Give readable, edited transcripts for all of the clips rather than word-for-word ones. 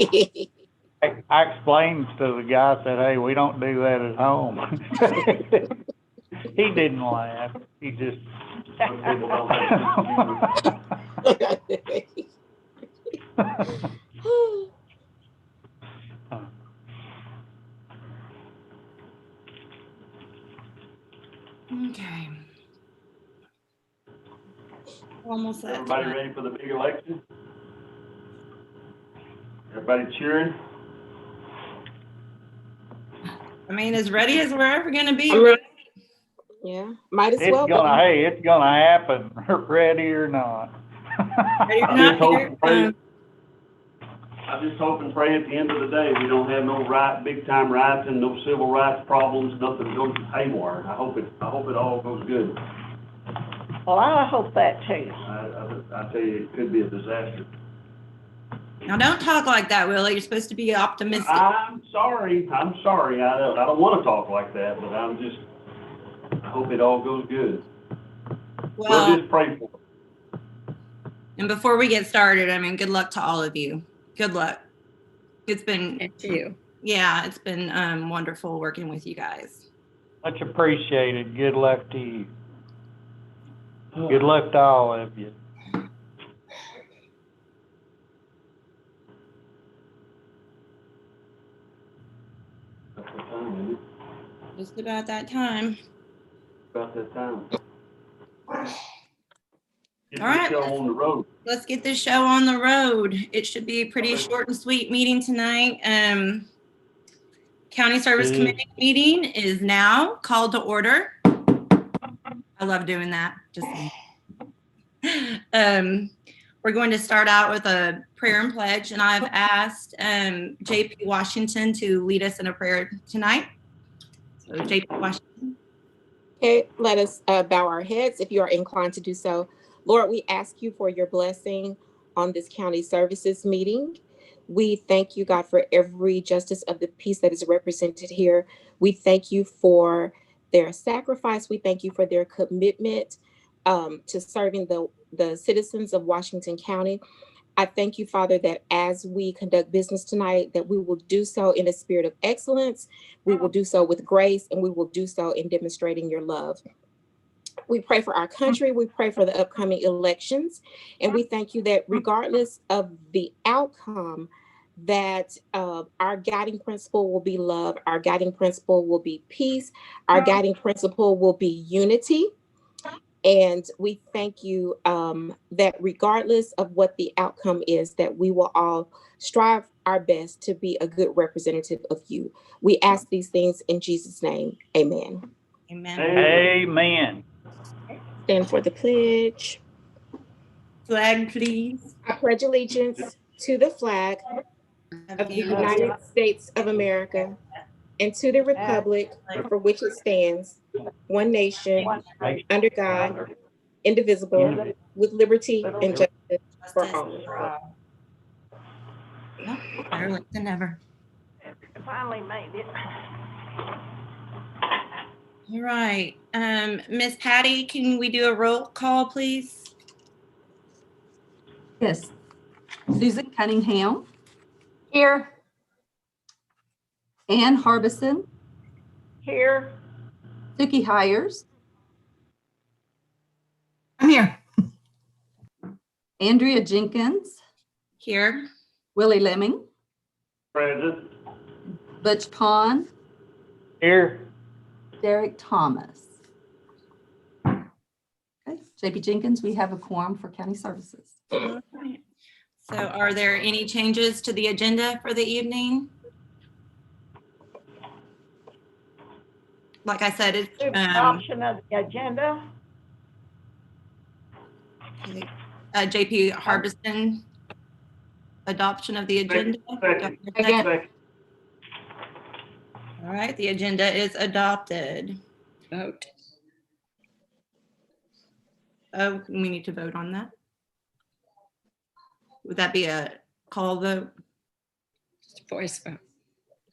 I explained to the guy, I said, hey, we don't do that at home. He didn't laugh. He just. People don't have Okay. Almost at Everybody time. ready for the big election? Everybody cheering? I mean, as ready as we're ever going to be. I'm ready. Yeah, might as It's well. gonna, hey, it's gonna happen, ready or not. Ready or I not, just hope here and it pray. comes. I just hope and pray at the end of the day, we don't have no big time riots and no civil rights problems, nothing goes haywire. I hope it all goes good. Well, I hope that too. I tell you, it could be a disaster. Now, don't talk like that, Willie. You're supposed to be optimistic. I'm sorry. I don't want to talk like that, but I hope it all goes good. We'll Well, just pray for it. and before we get started, I mean, good luck to all of you. Good luck. It's been, And to you. yeah, it's been wonderful working with you guys. Much appreciated. Good luck to you. Good luck to all of you. That's the time, isn't it? Just about that time. About that time. Get All right. the show on the road. Let's get this show on the road. It should be a pretty short and sweet meeting tonight. County Service Committee meeting is now called to order. I love doing that. Just we're going to start out with a prayer and pledge, and I've asked JP Washington to lead us in a prayer tonight. So JP Washington. Okay, let us bow our heads if you are inclined to do so. Lord, we ask you for your blessing on this county services meeting. We thank you, God, for every justice of the peace that is represented here. We thank you for their sacrifice. We thank you for their commitment to serving the citizens of Washington County. I thank you, Father, that as we conduct business tonight, that we will do so in a spirit of excellence. We will do so with grace, and we will do so in demonstrating your love. We pray for our country. We pray for the upcoming elections. And we thank you that regardless of the outcome, that our guiding principle will be love. Our guiding principle will be peace. Our guiding principle will be unity. And we thank you that regardless of what the outcome is, that we will all strive our best to be a good representative of you. We ask these things in Jesus' name. Amen. Amen. Amen. Stand for the pledge. Flag, please. I pledge allegiance to the flag of the United States of America and to the republic for which it stands, one nation, under God, indivisible, with liberty and justice for all. No, better late than never. Finally made it. All right. Miss Patty, can we do a roll call, please? Yes. Susan Cunningham, Here. Ann Harbison, Here. Suki Hires, I'm here. Andrea Jenkins, Here. Willie Lemming, Present. Butch Pond, Here. Derek Thomas. Okay, JP Jenkins, we have a quorum for county services. All right. So are there any changes to the agenda for the evening? Like I said, it's Adoption of the agenda. JP Harbison, adoption of the agenda. Second. Second. All right, the agenda is adopted. Vote. Oh, we need to vote on that. Would that be a call vote? Just voice vote.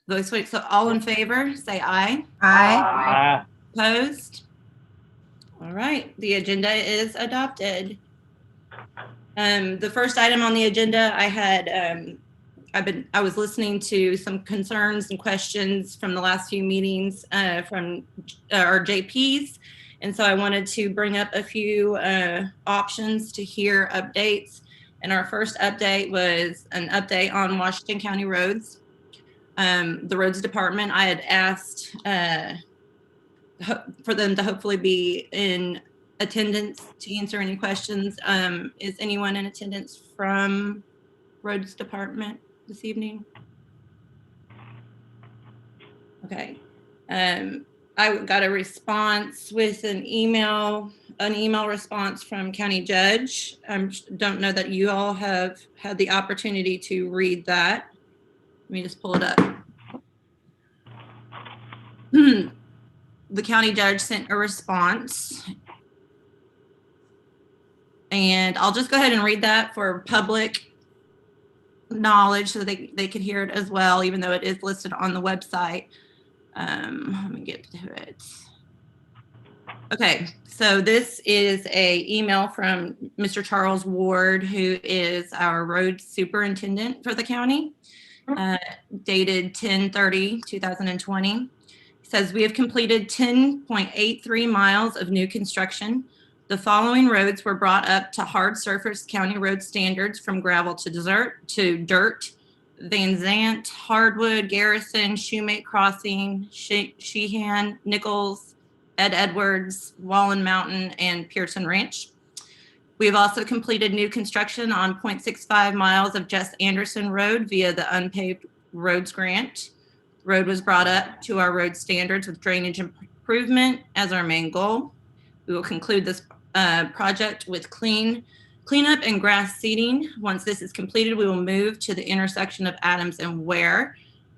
Voice vote. So all in favor, say aye. Aye. Opposed? All right, the agenda is adopted. The first item on the agenda, I had I was listening to some concerns and questions from the last few meetings from our JPs. And so I wanted to bring up a few options to hear updates. And our first update was an update on Washington County roads. The roads department, I had asked for them to hopefully be in attendance to answer any questions. Is anyone in attendance from roads department this evening? Okay. I got a response with an email response from County Judge. I don't know that you all have had the opportunity to read that. Let me just pull it up. The County Judge sent a response. And I'll just go ahead and read that for public knowledge so they could hear it as well, even though it is listed on the website. Let me get to it. Okay, so this is a email from Mr. Charles Ward, who is our road superintendent for the county, dated 10/30/2020. It says, we have completed 10.83 miles of new construction. The following roads were brought up to hard surface county road standards from gravel to dirt. Van Zant, Hardwood, Garrison, Shoemake Crossing, Sheehan, Nichols, Ed Edwards, Wallen Mountain, and Pearson Ranch. We have also completed new construction on 0.65 miles of Jess Anderson Road via the Unpaved Roads Grant. The road was brought up to our road standards with drainage improvement as our main goal. We will conclude this project with cleanup and grass seeding. Once this is completed, we will move to the intersection of Adams and Ware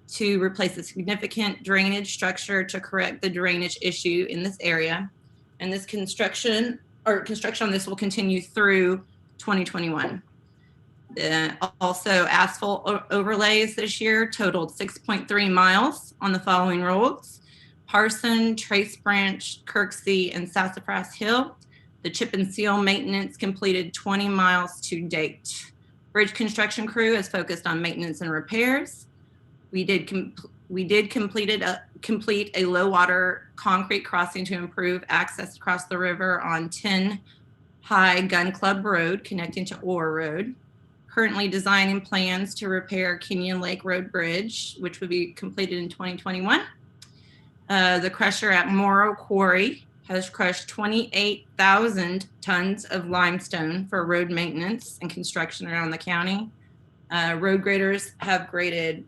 to replace a significant drainage structure to correct the drainage issue in this area. And this construction on this will continue through 2021. Also, asphalt overlays this year totaled 6.3 miles on the following roads: Parson, Trace Branch, Kirksey, and Sassafras Hill. The chip and seal maintenance completed 20 miles to date. Bridge construction crew is focused on maintenance and repairs. We did complete a low water concrete crossing to improve access across the river on 10 High Gun Club Road connecting to Orr Road. Currently designing plans to repair Kenyon Lake Road Bridge, which would be completed in 2021. The crusher at Morrow Quarry has crushed 28,000 tons of limestone for road maintenance and construction around the county. Road graders have graded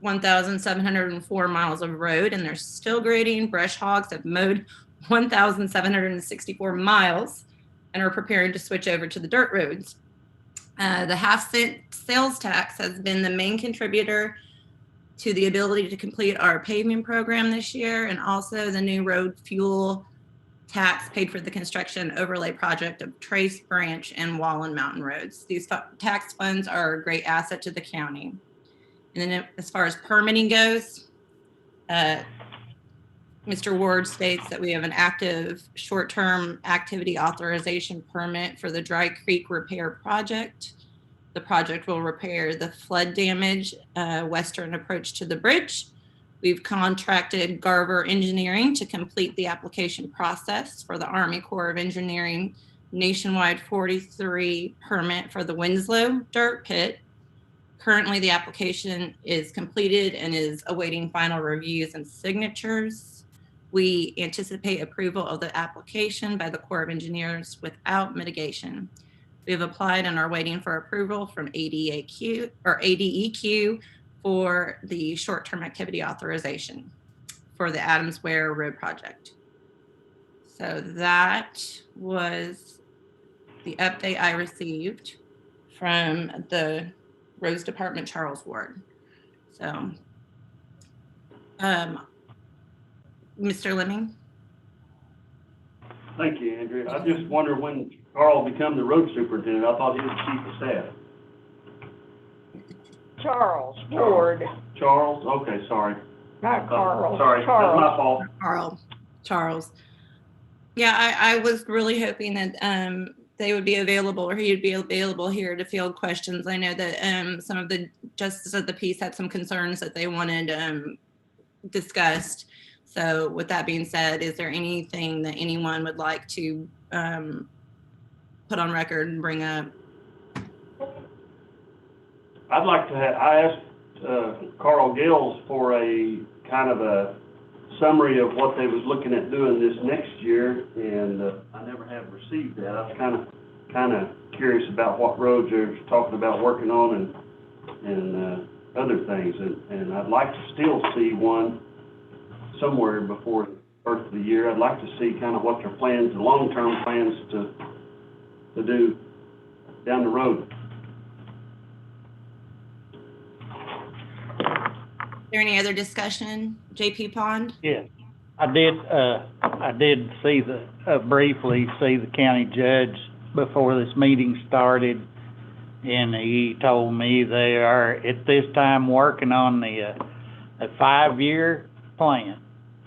1,704 miles of road, and they're still grading. Brush hogs have mowed 1,764 miles and are preparing to switch over to the dirt roads. The half-cent sales tax has been the main contributor to the ability to complete our paving program this year, and also the new road fuel tax paid for the construction overlay project of Trace Branch and Wallen Mountain roads. These tax funds are a great asset to the county. And then as far as permitting goes, Mr. Ward states that we have an active short-term activity authorization permit for the Dry Creek Repair Project. The project will repair the flood damage western approach to the bridge. We've contracted Garver Engineering to complete the application process for the Army Corps of Engineering nationwide 43 permit for the Winslow dirt pit. Currently, the application is completed and is awaiting final reviews and signatures. We anticipate approval of the application by the Corps of Engineers without mitigation. We have applied and are waiting for approval from ADEQ for the short-term activity authorization for the Adams Ware Road project. So that was the update I received from the Roads Department, Charles Ward. So, Mr. Lemming? Thank you, Andrea. I just wonder when Carl become the road superintendent. I thought he was chief of staff. Charles Ward, Charles? Okay, sorry. not Carl. Sorry, that's my fault. Charles. Yeah, I was really hoping that they would be available, or he would be available here to field questions. I know that some of the justices of the peace had some concerns that they wanted discussed. So with that being said, is there anything that anyone would like to put on record and bring up? I'd like to have, I asked Carl Gills for a kind of a summary of what they was looking at doing this next year, and I never have received that. I was kind of curious about what roads they're talking about working on and other things, and I'd like to still see one somewhere before the first of the year. I'd like to see kind of what their plans, the long-term plans to do down the road. Is there any other discussion? JP Pond? Yes, I did see briefly see the county judge before this meeting started, and he told me they are at this time working on a 5-year plan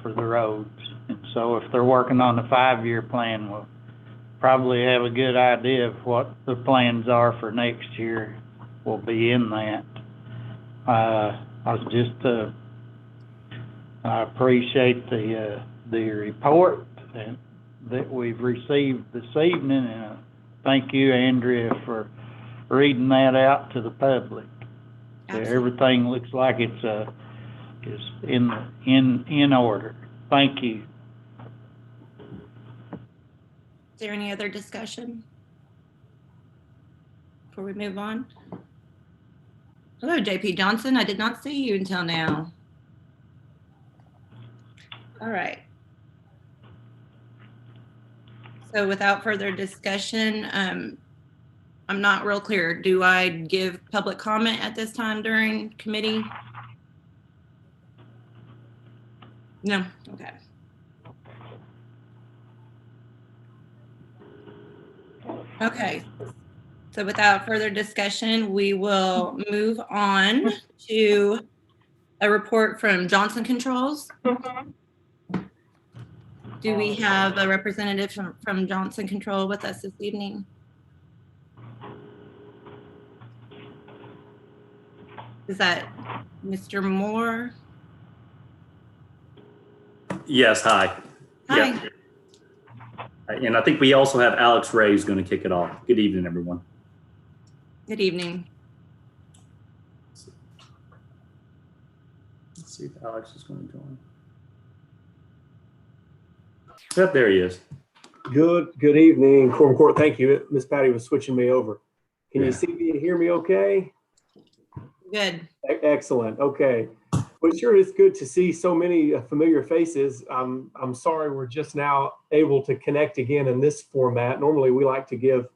for the roads. And so if they're working on the 5-year plan, we'll probably have a good idea of what the plans are for next year. Will be in that. I appreciate the report that we've received this evening, and thank you, Andrea, for reading that out to the public. Absolutely. Everything looks like it's is in order. Thank you. Is there any other discussion before we move on? Hello, JP Johnson. I did not see you until now. All right. So without further discussion, I'm not real clear. Do I give public comment at this time during committee? No, okay. Okay, so without further discussion, we will move on to a report from Johnson Controls. Do we have a representative from Johnson Control with us this evening? Is that Mr. Moore? Yes, hi. Hi. Yep. And I think we also have Alex Ray who's going to kick it off. Good evening, everyone. Good evening. Let's see if Alex is going to join. Yep, there he is. Good evening, Quorum Court. Thank you. Miss Patty was switching me over. Can Yeah. you see me and hear me okay? Good. Excellent. Okay. Well, sure is good to see so many familiar faces. I'm sorry we're just now able to connect again in this format. Normally we like to give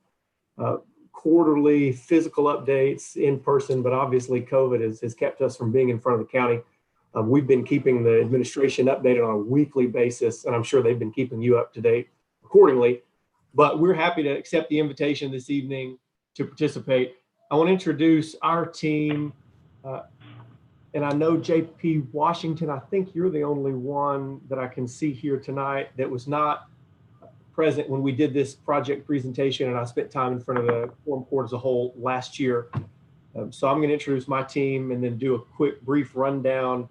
quarterly physical updates in person, but obviously COVID has kept us from being in front of the county. We've been keeping the administration updated on a weekly basis, and I'm sure they've been keeping you up to date accordingly. But we're happy to accept the invitation this evening to participate. I want to introduce our team. And I know JP Washington, I think you're the only one that I can see here tonight that was not present when we did this project presentation, and I spent time in front of the Quorum Court as a whole last year. So I'm going to introduce my team and then do a quick brief rundown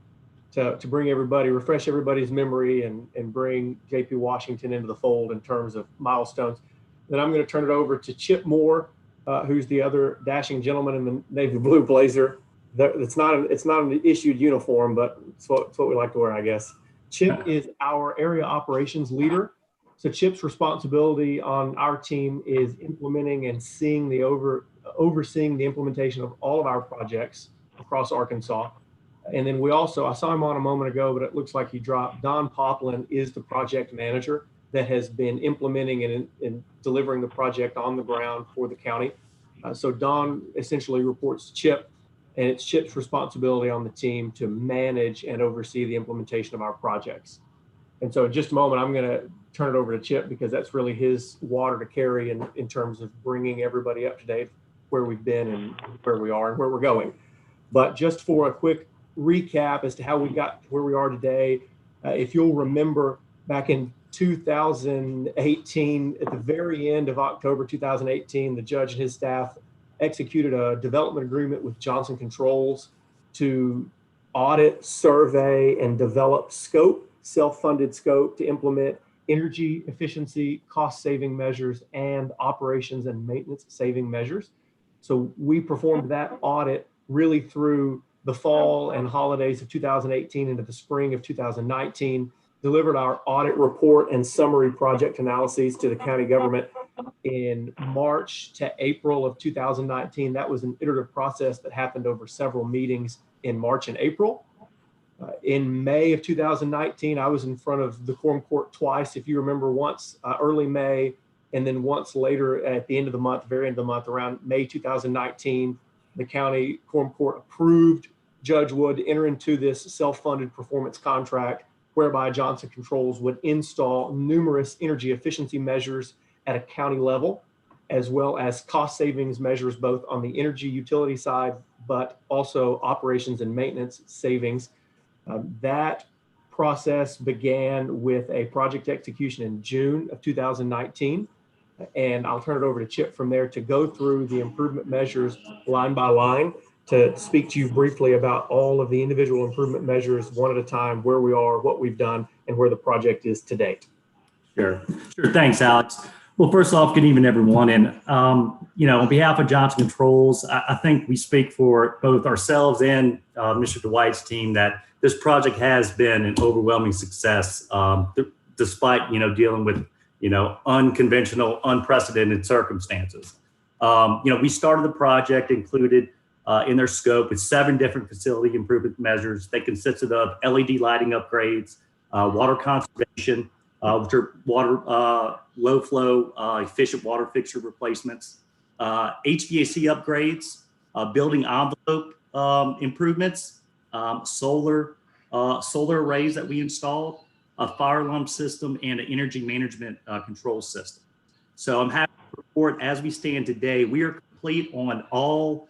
to bring everybody, refresh everybody's memory and bring JP Washington into the fold in terms of milestones. Then I'm going to turn it over to Chip Moore, who's the other dashing gentleman in the navy blue blazer. It's not an issued uniform, but it's what we like to wear, I guess. Chip is our area operations leader. So Chip's responsibility on our team is implementing and overseeing the implementation of all of our projects across Arkansas. And then we also, I saw him on a moment ago, but it looks like he dropped. Don Poplin is the project manager that has been implementing and delivering the project on the ground for the county. So Don essentially reports to Chip, and it's Chip's responsibility on the team to manage and oversee the implementation of our projects. And so in just a moment, I'm going to turn it over to Chip because that's really his water to carry in terms of bringing everybody up to date where we've been and where we are and where we're going. But just for a quick recap as to how we got to where we are today, if you'll remember back in 2018, at the very end of October 2018, the judge and his staff executed a development agreement with Johnson Controls to audit, survey, and develop scope, self-funded scope to implement energy efficiency, cost-saving measures, and operations and maintenance saving measures. So we performed that audit really through the fall and holidays of 2018 into the spring of 2019, delivered our audit report and summary project analyses to the county government in March to April of 2019. That was an iterative process that happened over several meetings in March and April. In May of 2019, I was in front of the Quorum Court twice, if you remember, once early May, and then once later at the end of the month, very end of the month, around May 2019, the county Quorum Court approved Judge Wood to enter into this self-funded performance contract whereby Johnson Controls would install numerous energy efficiency measures at a county level, as well as cost savings measures, both on the energy utility side, but also operations and maintenance savings. That process began with a project execution in June of 2019. And I'll turn it over to Chip from there to go through the improvement measures line by line, to speak to you briefly about all of the individual improvement measures one at a time, where we are, what we've done, and where the project is to date. Sure. Thanks, Alex. Well, first off, good evening, everyone. And, on behalf of Johnson Controls, I think we speak for both ourselves and Mr. Dwight's team that this project has been an overwhelming success, despite, dealing with, unconventional, unprecedented circumstances. We started the project included in their scope with 7 different facility improvement measures. They consisted of LED lighting upgrades, water conservation, which are water, low flow, efficient water fixture replacements, HVAC upgrades, building envelope improvements, solar arrays that we installed, a fire alarm system, and an energy management control system. So I'm happy to report, as we stand today, we are complete on all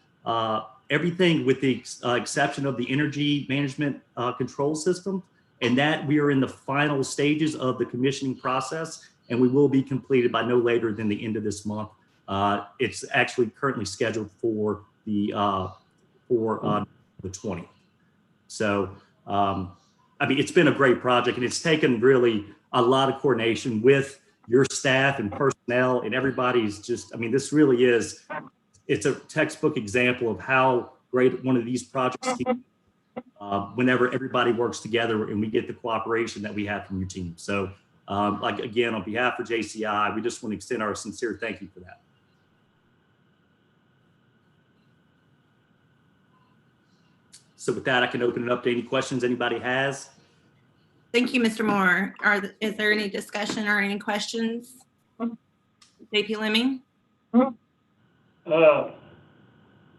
everything with the exception of the energy management control system, and that we are in the final stages of the commissioning process, and we will be completed by no later than the end of this month. It's actually currently scheduled for the 20th. So, it's been a great project, and it's taken really a lot of coordination with your staff and personnel, and everybody's just, this really is, it's a textbook example of how great one of these projects can be, whenever everybody works together and we get the cooperation that we have from your team. So, again, on behalf of JCI, we just want to extend our sincere thank you for that. So with that, I can open it up to any questions anybody has. Thank you, Mr. Moore. Is there any discussion or any questions? JP Lemming?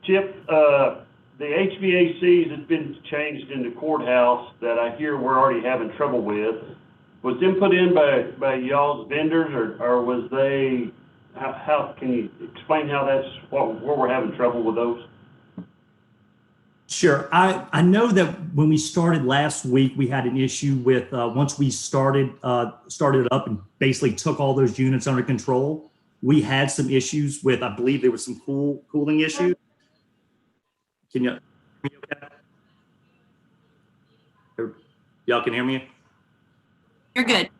Chip, the HVACs that's been changed in the courthouse that I hear we're already having trouble with, was them put in by y'all's vendors, or was they, how can you explain how that's, where we're having trouble with those? Sure. I know that when we started last week, we had an issue with once we started up and basically took all those units under control, we had some issues with, I believe there was some cooling issues. Can you hear me okay? Y'all can hear me? You're good.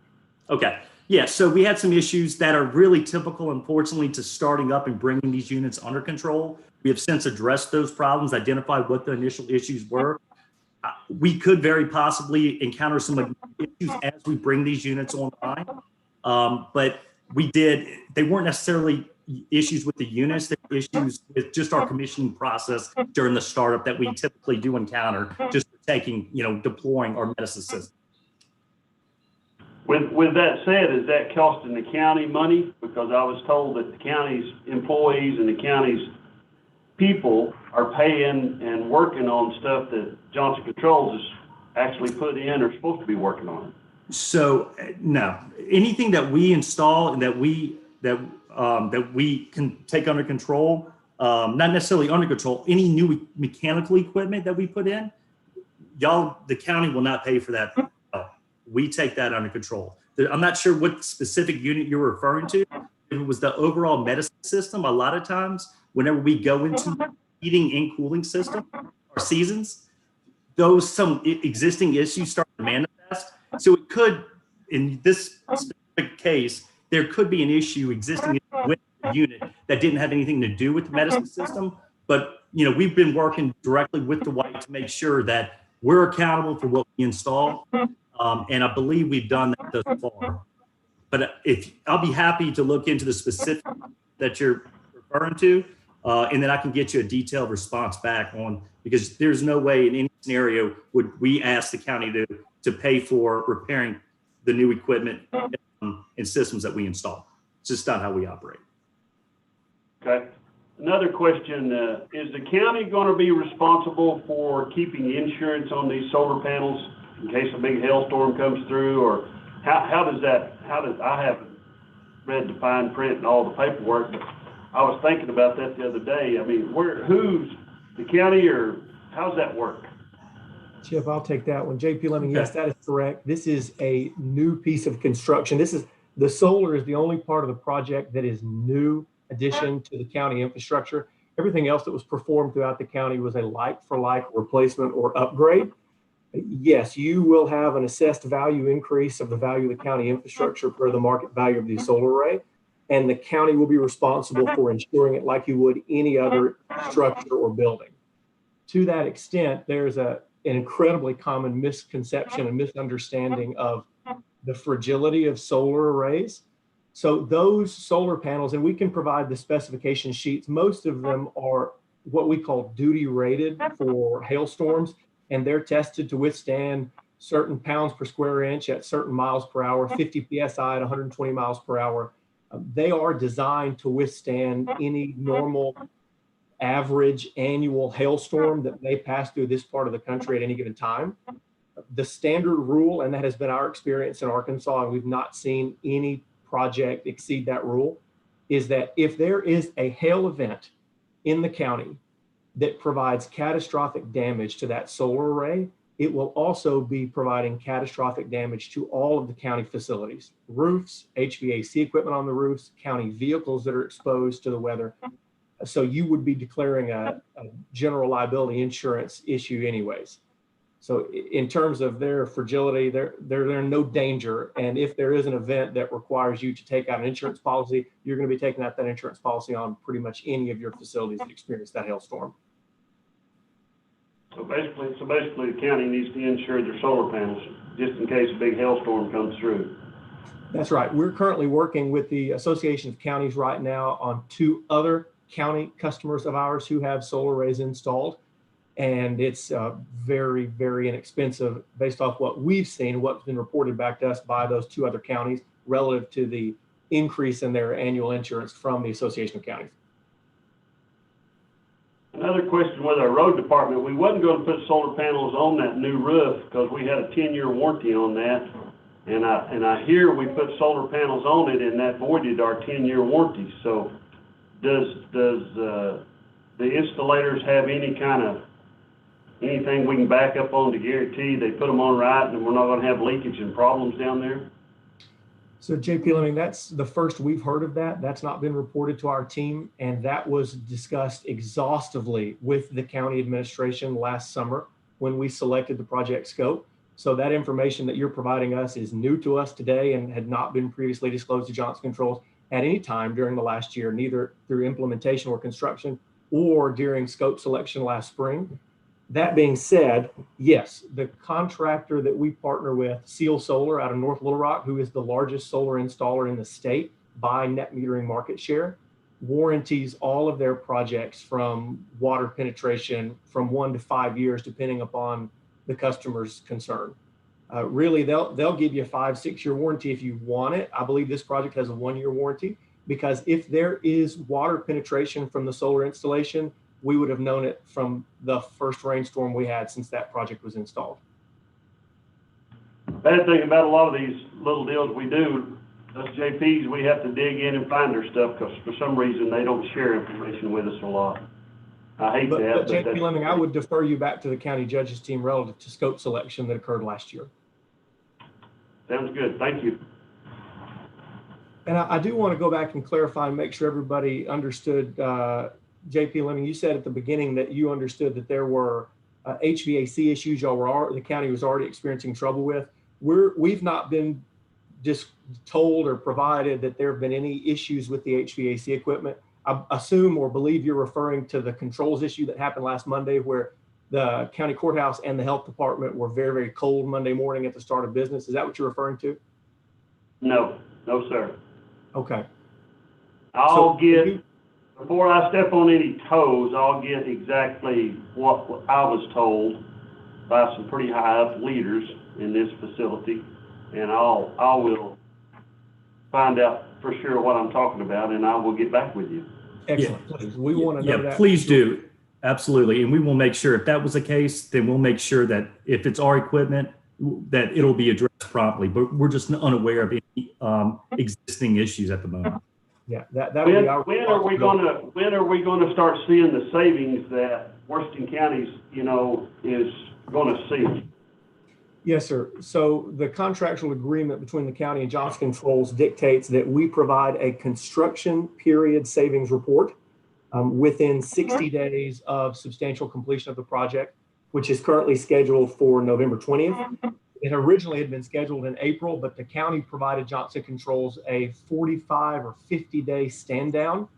Okay. Yeah. So we had some issues that are really typical, unfortunately, to starting up and bringing these units under control. We have since addressed those problems, identified what the initial issues were. We could very possibly encounter some issues as we bring these units online. But they weren't necessarily issues with the units, they were issues with just our commissioning process during the startup that we typically do encounter, just deploying our medicine system. With that said, is that costing the county money? Because I was told that the county's employees and the county's people are paying and working on stuff that Johnson Controls is actually put in or supposed to be working on. So no, anything that we install and that we can take under control, not necessarily under control, any new mechanical equipment that we put in, the county will not pay for that. We take that under control. I'm not sure what specific unit you're referring to. If it was the overall medicine system, a lot of times, whenever we go into heating and cooling system or seasons, some existing issues start to manifest. So it could, in this specific case, there could be an issue existing with the unit that didn't have anything to do with the medicine system. But, we've been working directly with Dwight to make sure that we're accountable for what we install. And I believe we've done that thus far. But I'll be happy to look into the specific that you're referring to, and then I can get you a detailed response back on, because there's no way in any scenario would we ask the county to pay for repairing the new equipment and systems that we install. It's just not how we operate. Okay. Another question, is the county going to be responsible for keeping the insurance on these solar panels in case a big hailstorm comes through, or I haven't read the fine print and all the paperwork, but I was thinking about that the other day. I mean, who's the county, or how's that work? Chip, I'll take that one. JP Lemming, yes, that is correct. This is a new piece of construction. The solar is the only part of the project that is new addition to the county infrastructure. Everything else that was performed throughout the county was a like-for-like replacement or upgrade. Yes, you will have an assessed value increase of the value of the county infrastructure per the market value of the solar array, and the county will be responsible for insuring it like you would any other structure or building. To that extent, there's an incredibly common misconception and misunderstanding of the fragility of solar arrays. So those solar panels, and we can provide the specification sheets, most of them are what we call duty rated for hailstorms, and they're tested to withstand certain pounds per square inch at certain miles per hour, 50 PSI at 120 miles per hour. They are designed to withstand any normal average annual hailstorm that may pass through this part of the country at any given time. The standard rule, and that has been our experience in Arkansas, and we've not seen any project exceed that rule, is that if there is a hail event in the county that provides catastrophic damage to that solar array, it will also be providing catastrophic damage to all of the county facilities, roofs, HVAC equipment on the roofs, county vehicles that are exposed to the weather. So you would be declaring a general liability insurance issue anyways. So in terms of their fragility, they're in no danger. And if there is an event that requires you to take out an insurance policy, you're going to be taking out that insurance policy on pretty much any of your facilities that experience that hailstorm. So basically, the county needs to insure their solar panels just in case a big hailstorm comes through. That's right. We're currently working with the Association of Counties right now on 2 other county customers of ours who have solar arrays installed. And it's very, very inexpensive based off what we've seen, what's been reported back to us by those 2 other counties relative to the increase in their annual insurance from the Association of Counties. Another question with our road department, we wasn't going to put solar panels on that new roof because we had a 10-year warranty on that. And I hear we put solar panels on it and that voided our 10-year warranty. So does the installators have anything we can back up on to guarantee they put them on right and we're not going to have leakage and problems down there? So JP Lemming, that's the first we've heard of that. That's not been reported to our team, and that was discussed exhaustively with the county administration last summer when we selected the project scope. So that information that you're providing us is new to us today and had not been previously disclosed to Johnson Controls at any time during the last year, neither through implementation or construction or during scope selection last spring. That being said, yes, the contractor that we partner with, Seal Solar out of North Little Rock, who is the largest solar installer in the state by net metering market share, warranties all of their projects from water penetration from 1 to 5 years, depending upon the customer's concern. Really, they'll give you a 5-6 year warranty if you want it. I believe this project has a 1-year warranty because if there is water penetration from the solar installation, we would have known it from the first rainstorm we had since that project was installed. Bad thing about a lot of these little deals we do, us JPs, we have to dig in and find their stuff because for some reason they don't share information with us a lot. I hate that. But JP Lemming, I would defer you back to the county judge's team relative to scope selection that occurred last year. Sounds good. Thank you. And I do want to go back and clarify and make sure everybody understood, JP Lemming, you said at the beginning that you understood that there were HVAC issues the county was already experiencing trouble with. We've not been just told or provided that there have been any issues with the HVAC equipment. I assume or believe you're referring to the controls issue that happened last Monday, where the county courthouse and the health department were very, very cold Monday morning at the start of business. Is that what you're referring to? No, sir. Okay. Before I step on any toes, I'll get exactly what I was told by some pretty high up leaders in this facility. And I will find out for sure what I'm talking about, and I will get back with you. Excellent. Please. We want to know that. Yeah, please do. Absolutely. And we will make sure if that was the case, then we'll make sure that if it's our equipment, that it'll be addressed properly. But we're just unaware of any existing issues at the moment. Yeah, that'll be our when are we gonna start seeing the savings that Washington County's, is gonna see? Yes, sir. So the contractual agreement between the county and Johnson Controls dictates that we provide a construction period savings report within 60 days of substantial completion of the project, which is currently scheduled for November 20th. It originally had been scheduled in April, but the county provided Johnson Controls a 45 or 50-day stand down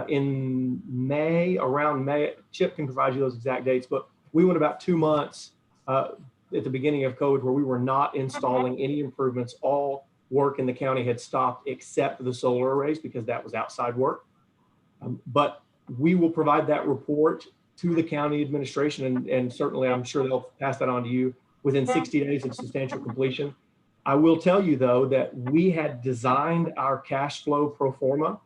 in May, around May. Chip can provide you those exact dates, but we went about 2 months at the beginning of COVID where we were not installing any improvements. All work in the county had stopped except the solar arrays because that was outside work. But we will provide that report to the county administration, and certainly I'm sure they'll pass that on to you within 60 days of substantial completion. I will tell you though that we had designed our cash flow pro forma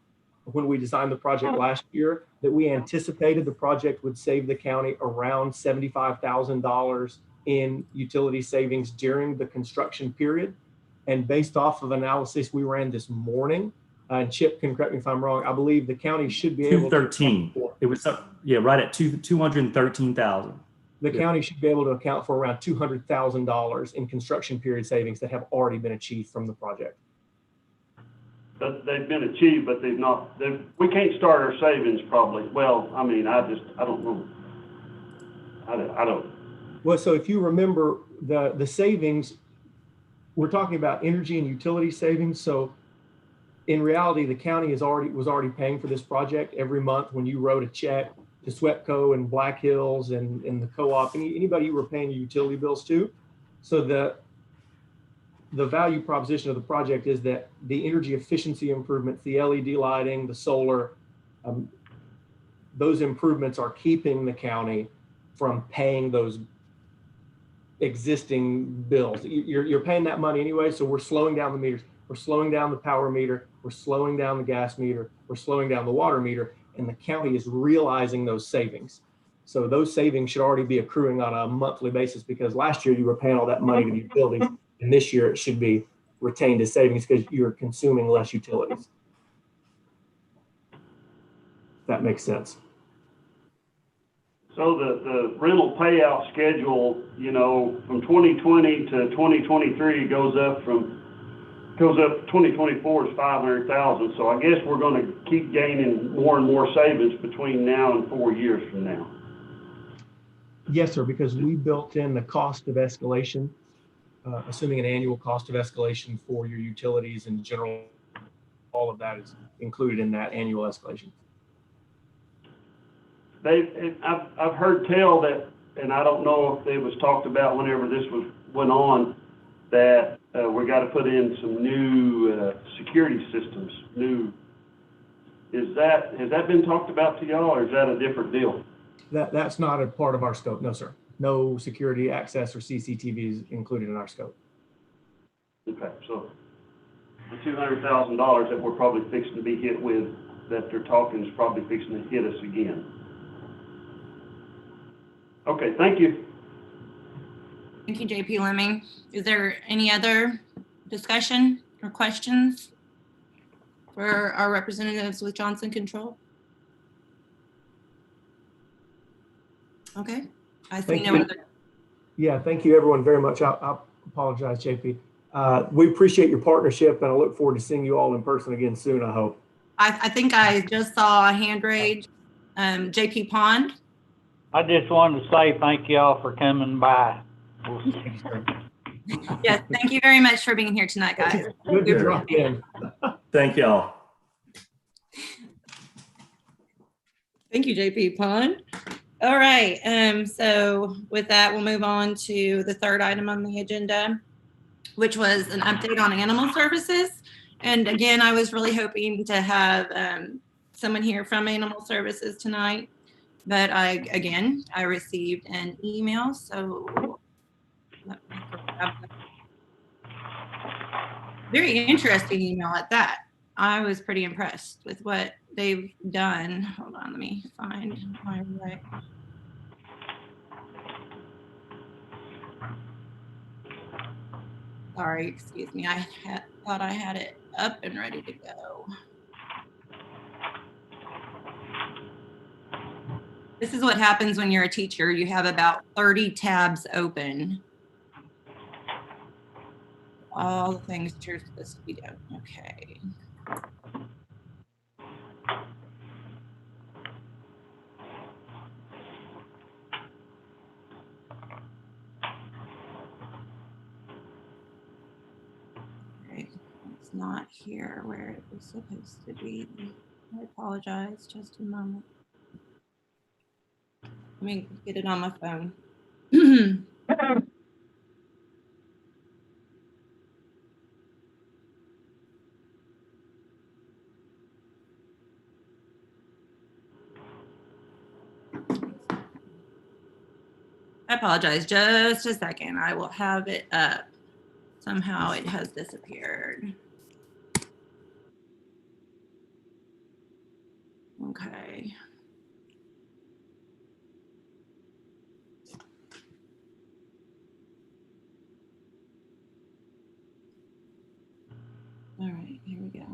when we designed the project last year, that we anticipated the project would save the county around $75,000 in utility savings during the construction period. And based off of analysis we ran this morning, and Chip can correct me if I'm wrong, I believe the county should be able to. 213. It was right at 213,000. The county should be able to account for around $200,000 in construction period savings that have already been achieved from the project. But they've been achieved, but we can't start our savings probably. Well, I don't know. I don't. Well, so if you remember the savings, we're talking about energy and utility savings. So in reality, the county was already paying for this project every month when you wrote a check to SWEPCO and Black Hills and the co-op, anybody you were paying your utility bills to. So the value proposition of the project is that the energy efficiency improvements, the LED lighting, the solar, those improvements are keeping the county from paying those existing bills. You're paying that money anyway, so we're slowing down the meters. We're slowing down the power meter. We're slowing down the gas meter. We're slowing down the water meter. And the county is realizing those savings. So those savings should already be accruing on a monthly basis, because last year you were paying all that money to the utilities, and this year it should be retained as savings because you're consuming less utilities. If that makes sense. So the rental payout schedule, from 2020 to 2023 goes up 2024 is 500,000. So I guess we're going to keep gaining more and more savings between now and 4 years from now. Yes, sir, because we built in the cost of escalation, assuming an annual cost of escalation for your utilities in general. All of that is included in that annual escalation. I've heard tell that, and I don't know if it was talked about whenever this went on, that we got to put in some new security systems. Has that been talked about to y'all, or is that a different deal? That's not a part of our scope. No, sir. No security access or CCTV is included in our scope. Okay, so the $200,000 that we're probably fixing to be hit with, that they're talking, is probably fixing to hit us again. Okay, thank you. Thank you, JP Lemming. Is there any other discussion or questions for our representatives with Johnson Control? Okay, I see no other. Yeah, thank you everyone very much. I apologize, JP. We appreciate your partnership, and I look forward to seeing you all in person again soon, I hope. I think I just saw a hand raise. JP Pond. I just wanted to say thank y'all for coming by. We'll see you soon. Yes, thank you very much for being here tonight, guys. Good to drop in. Thank y'all. Thank you, JP Pond. All right, so with that, we'll move on to the third item on the agenda, which was an update on animal services. And again, I was really hoping to have someone here from Animal Services tonight, but I received an email, so let me grab that. Very interesting email at that. I was pretty impressed with what they've done. Hold on, let me find my right. Sorry, excuse me. I thought I had it up and ready to go. This is what happens when you're a teacher. You have about 30 tabs open. All the things that you're supposed to be doing. Okay. It's not here where it was supposed to be. I apologize, just a moment. Let me get it on my phone. I apologize, just a second. I will have it up. Somehow it has disappeared. Okay. All right, here we go.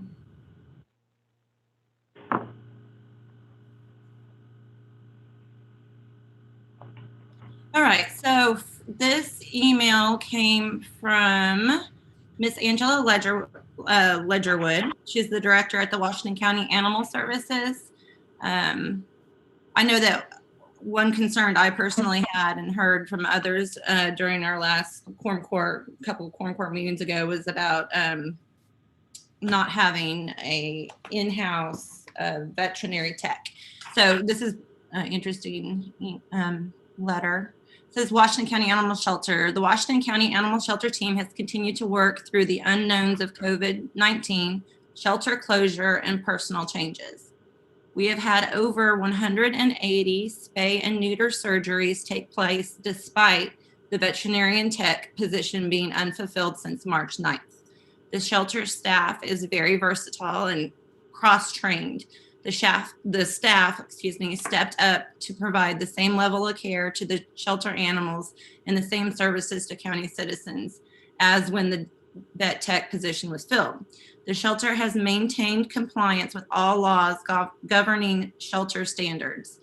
All right, so this email came from Miss Angela Ledgerwood. She's the director at the Washington County Animal Services. I know that one concern I personally had and heard from others during our last couple of Quorum Court meetings ago was about not having a in-house veterinary tech. So this is an interesting letter. It says Washington County Animal Shelter. The Washington County Animal Shelter team has continued to work through the unknowns of COVID-19, shelter closure, and personal changes. We have had over 180 spay and neuter surgeries take place despite the veterinarian tech position being unfulfilled since March 9th. The shelter staff is very versatile and cross-trained. The staff, stepped up to provide the same level of care to the shelter animals and the same services to county citizens as when the vet tech position was filled. The shelter has maintained compliance with all laws governing shelter standards.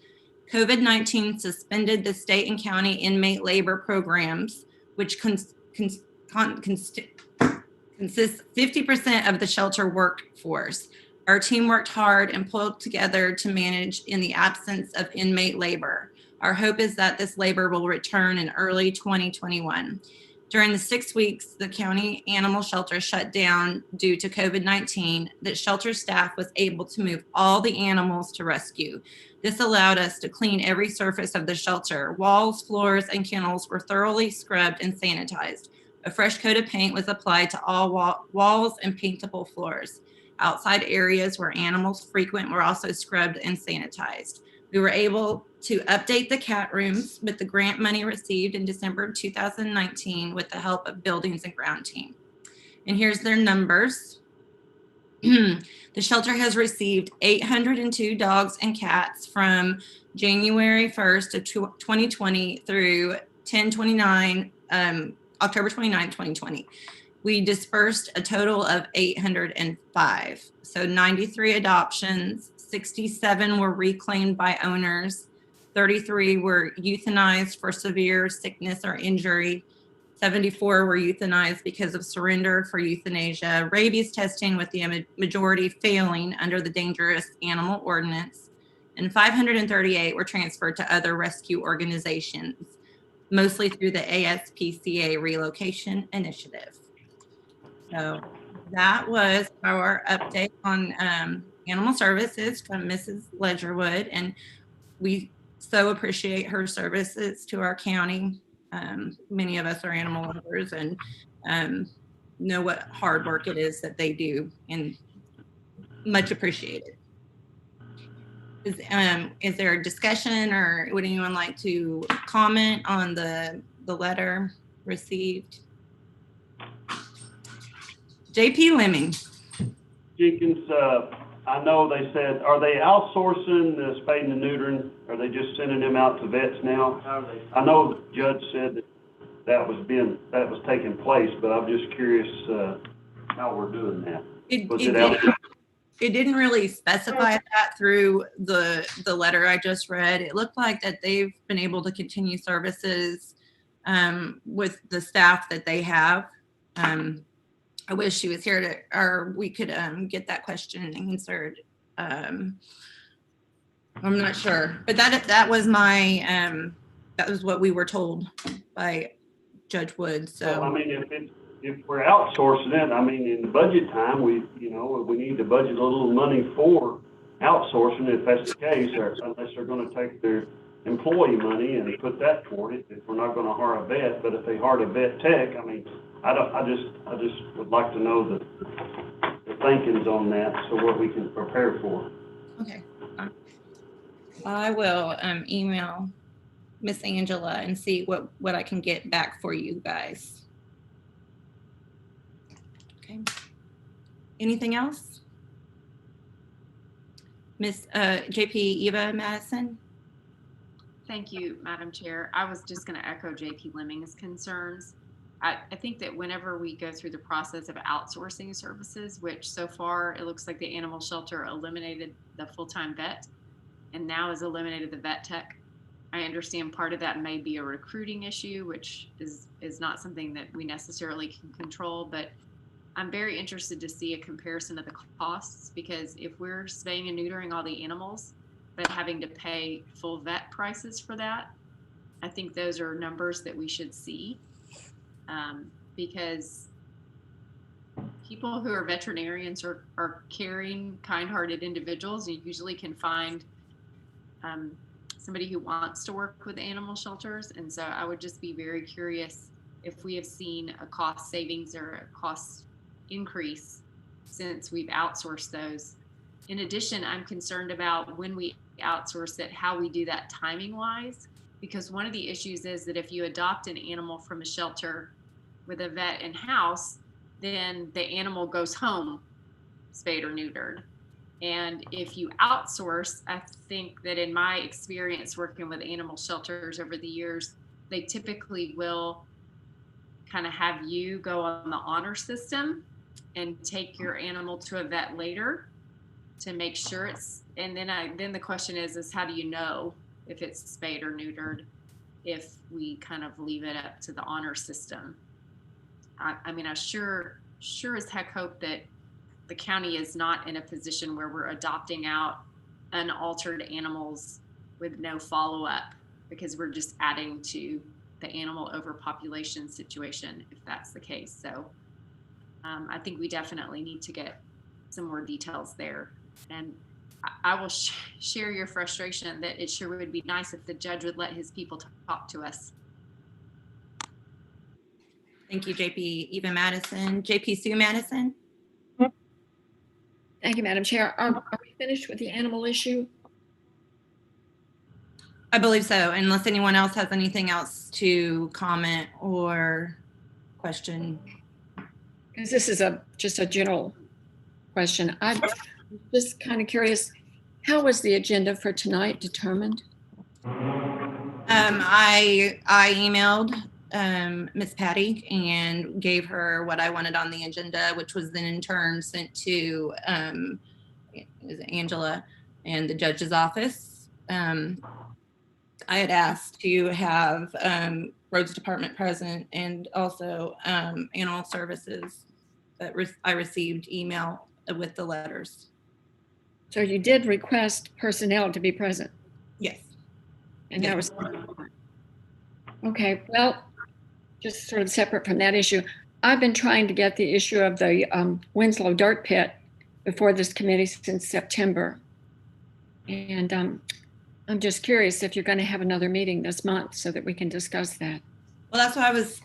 COVID-19 suspended the state and county inmate labor programs, which consists 50% of the shelter workforce. Our team worked hard and pulled together to manage in the absence of inmate labor. Our hope is that this labor will return in early 2021. During the 6 weeks the county animal shelter shut down due to COVID-19, the shelter staff was able to move all the animals to rescue. This allowed us to clean every surface of the shelter. Walls, floors, and kennels were thoroughly scrubbed and sanitized. A fresh coat of paint was applied to all walls and paintable floors. Outside areas where animals frequent were also scrubbed and sanitized. We were able to update the cat rooms with the grant money received in December of 2019 with the help of Buildings and Ground team. And here's their numbers. The shelter has received 802 dogs and cats from January 1st of 2020 through October 29, 2020. We dispersed a total of 805. So 93 adoptions, 67 were reclaimed by owners, 33 were euthanized for severe sickness or injury, 74 were euthanized because of surrender for euthanasia, rabies testing with the majority failing under the dangerous animal ordinance, and 538 were transferred to other rescue organizations, mostly through the ASPCA relocation initiative. So that was our update on animal services from Mrs. Ledgerwood, and we so appreciate her services to our county. Many of us are animal lovers and know what hard work it is that they do, and much appreciated. Is there a discussion, or would anyone like to comment on the letter received? JP Lemming. Jenkins, I know they said, are they outsourcing the spaying and neutering? Are they just sending them out to vets now? How are they? I know the judge said that was taking place, but I'm just curious how we're doing that. It didn't really specify that through the letter I just read. It looked like that they've been able to continue services with the staff that they have. I wish she was here or we could get that question answered. I'm not sure, but that was that was what we were told by Judge Wood. So I mean, if we're outsourcing it, I mean, in the budget time, we need to budget a little money for outsourcing if that's the case, or unless they're going to take their employee money and put that toward it. If we're not going to hire a vet, but if they hire a vet tech, I mean, I just would like to know the thinkings on that, so what we can prepare for. okay, I will email Miss Angela and see what I can get back for you guys. Okay. Anything else? Miss JP Eva Madison? Thank you, Madam Chair. I was just going to echo JP Lemming's concerns. I think that whenever we go through the process of outsourcing services, which so far it looks like the animal shelter eliminated the full-time vet and now has eliminated the vet tech. I understand part of that may be a recruiting issue, which is not something that we necessarily can control, but I'm very interested to see a comparison of the costs, because if we're spaying and neutering all the animals, but having to pay full vet prices for that, I think those are numbers that we should see, because people who are veterinarians are caring, kind-hearted individuals. You usually can find somebody who wants to work with animal shelters. And so I would just be very curious if we have seen a cost savings or a cost increase since we've outsourced those. In addition, I'm concerned about when we outsource it, how we do that timing wise, because one of the issues is that if you adopt an animal from a shelter with a vet in house, then the animal goes home spayed or neutered. And if you outsource, I think that in my experience working with animal shelters over the years, they typically will kind of have you go on the honor system and take your animal to a vet later to make sure it's, and then the question is how do you know if it's spayed or neutered if we kind of leave it up to the honor system? I mean, I sure as heck hope that the county is not in a position where we're adopting out unaltered animals with no follow-up, because we're just adding to the animal overpopulation situation if that's the case. So I think we definitely need to get some more details there. And I will share your frustration that it sure would be nice if the judge would let his people talk to us. Thank you, JP Eva Madison. JP Sue Madison? Thank you, Madam Chair. Are we finished with the animal issue? I believe so, unless anyone else has anything else to comment or question. Because this is just a general question. I'm just kind of curious, how was the agenda for tonight determined? I emailed Miss Patty and gave her what I wanted on the agenda, which was then in turn sent to Angela and the judge's office. I had asked to have roads department present and also animal services. That I received email with the letters. So you did request personnel to be present, Yes. and that was, okay, well, just sort of separate from that issue. I've been trying to get the issue of the Winslow Dirt Pit before this committee since September. And I'm just curious if you're going to have another meeting this month so that we can discuss that. Well, that's why I was,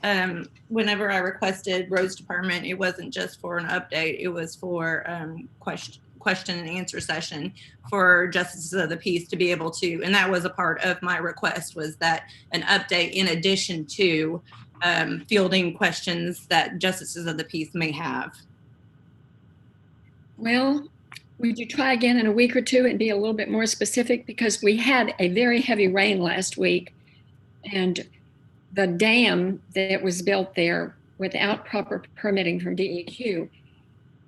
whenever I requested roads department, it wasn't just for an update, it was for question and answer session for justices of the peace to be able to, and that was a part of my request, was that an update in addition to fielding questions that justices of the peace may have. Well, would you try again in a week or two and be a little bit more specific? Because we had a very heavy rain last week, and the dam that was built there without proper permitting from DEQ,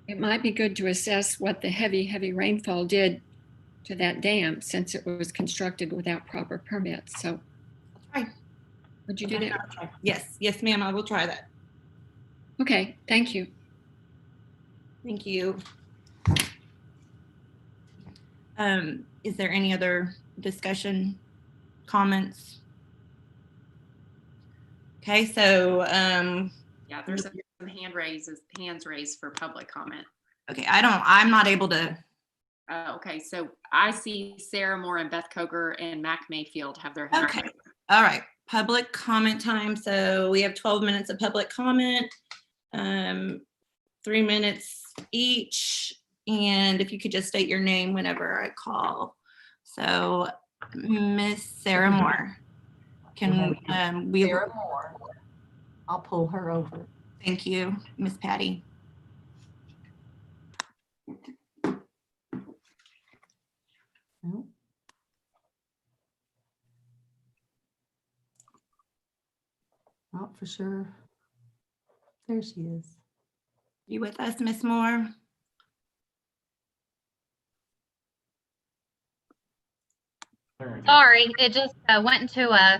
it might be good to assess what the heavy rainfall did to that dam since it was constructed without proper permits. So Right. Would you do that? Yes, ma'am, I will try that. Okay, thank you. Thank you. Is there any other discussion, comments? Okay, so Yeah, there's some hands raised for public comment. okay, I'm not able to. Okay, so I see Sarah Moore and Beth Koger and Mac Mayfield have their hands Okay, raised. all right, public comment time. So we have 12 minutes of public comment, 3 minutes each. And if you could just state your name whenever I call. So Miss Sarah Moore, can we? Sarah Moore. I'll pull her over. Thank you, Miss Patty. No. Not for sure. There she is. You with us, Miss Moore? Sorry, it just went into a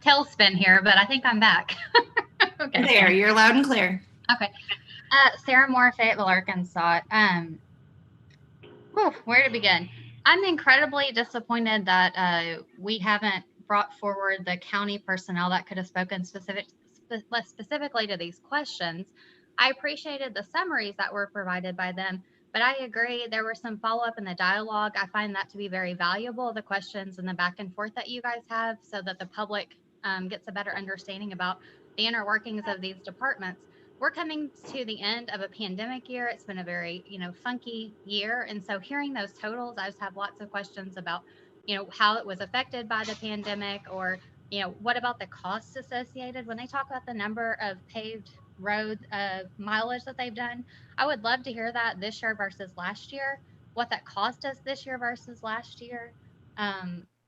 tailspin here, but I think I'm back. Okay. There, you're loud and clear. Okay. Sarah Moore, Fayetteville, Arkansas. Where to begin? I'm incredibly disappointed that we haven't brought forward the county personnel that could have spoken specifically to these questions. I appreciated the summaries that were provided by them, but I agree there were some follow-up in the dialogue. I find that to be very valuable, the questions and the back and forth that you guys have, so that the public gets a better understanding about the inner workings of these departments. We're coming to the end of a pandemic year. It's been a very, funky year. And so hearing those totals, I just have lots of questions about, how it was affected by the pandemic, or, what about the costs associated when they talk about the number of paved road mileage that they've done. I would love to hear that this year versus last year, what that cost us this year versus last year.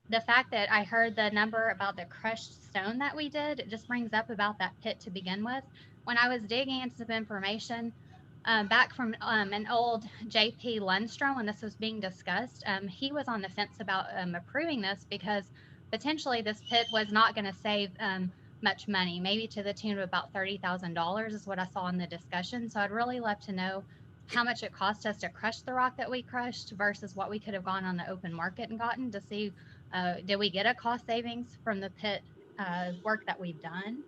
The fact that I heard the number about the crushed stone that we did, it just brings up about that pit to begin with. When I was digging into some information back from an old JP Lundstrom, when this was being discussed, he was on the fence about approving this because potentially this pit was not going to save much money, maybe to the tune of about $30,000 is what I saw in the discussion. So I'd really love to know how much it cost us to crush the rock that we crushed versus what we could have gone on the open market and gotten to see, did we get a cost savings from the pit work that we've done?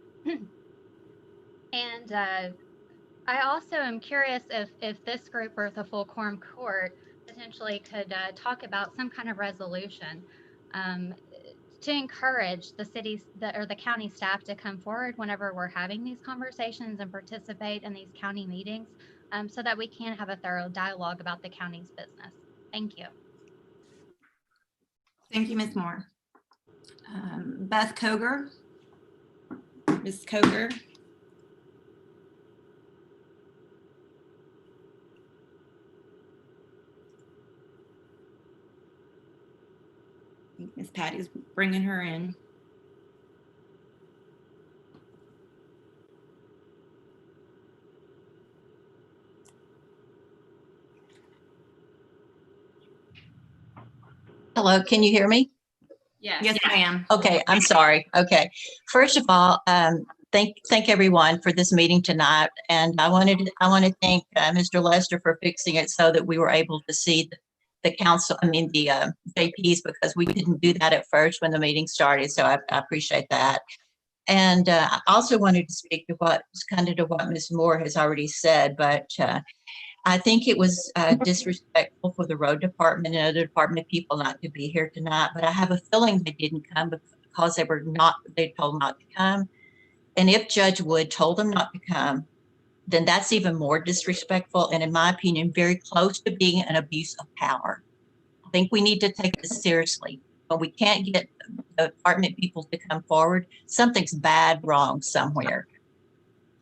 And I also am curious if this group or the full quorum court potentially could talk about some kind of resolution to encourage the cities or the county staff to come forward whenever we're having these conversations and participate in these county meetings, so that we can have a thorough dialogue about the county's business. Thank you. Thank you, Ms. Moore. Beth Koger. Ms. Koger. Miss Patty's bringing her in. Hello, can you hear me? Yes, ma'am. Okay, I'm sorry. Okay. First of all, thank everyone for this meeting tonight. And I want to thank Mr. Lester for fixing it so that we were able to see the council, the JPs, because we didn't do that at first when the meeting started. So I appreciate that. And I also wanted to speak to what Ms. Moore has already said, but I think it was disrespectful for the road department and other department people not to be here tonight, but I have a feeling they didn't come because they told not to come. And if Judge Wood told them not to come, then that's even more disrespectful. And in my opinion, very close to being an abuse of power. I think we need to take this seriously. But we can't get the department people to come forward. Something's wrong somewhere.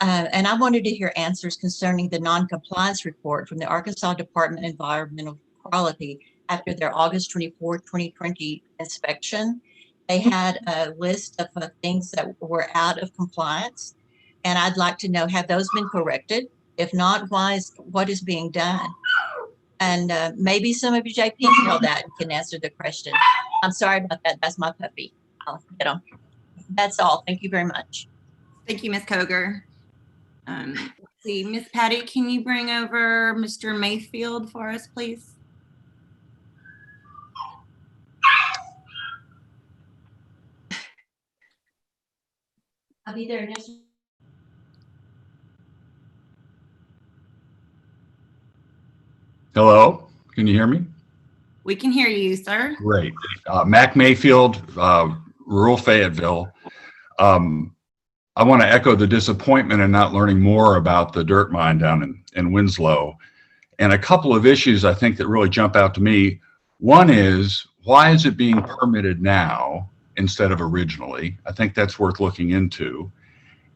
And I wanted to hear answers concerning the non-compliance report from the Arkansas Department of Environmental Quality after their August 24, 2020 inspection. They had a list of things that were out of compliance. And I'd like to know, have those been corrected? If not, what is being done? And maybe some of you JPs know that and can answer the question. I'm sorry about that. That's my puppy. I'll get him. That's all. Thank you very much. Thank you, Ms. Koger. Let's see, Ms. Patty, can you bring over Mr. Mayfield for us, please? I'll be there next. Hello, can you hear me? We can hear you, sir. Great. Mac Mayfield, rural Fayetteville. I want to echo the disappointment in not learning more about the dirt mine down in Winslow. And a couple of issues I think that really jump out to me. One is, why is it being permitted now instead of originally? I think that's worth looking into.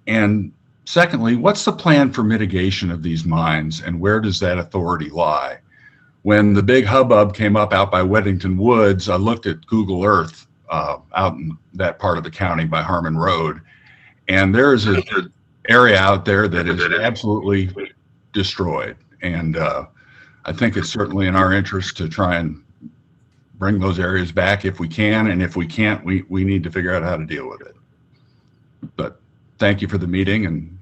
And secondly, what's the plan for mitigation of these mines and where does that authority lie? When the big hubbub came up out by Weddington Woods, I looked at Google Earth out in that part of the county by Harmon Road. And there's an area out there that is absolutely destroyed. And I think it's certainly in our interest to try and bring those areas back if we can. And if we can't, we need to figure out how to deal with it. But thank you for the meeting and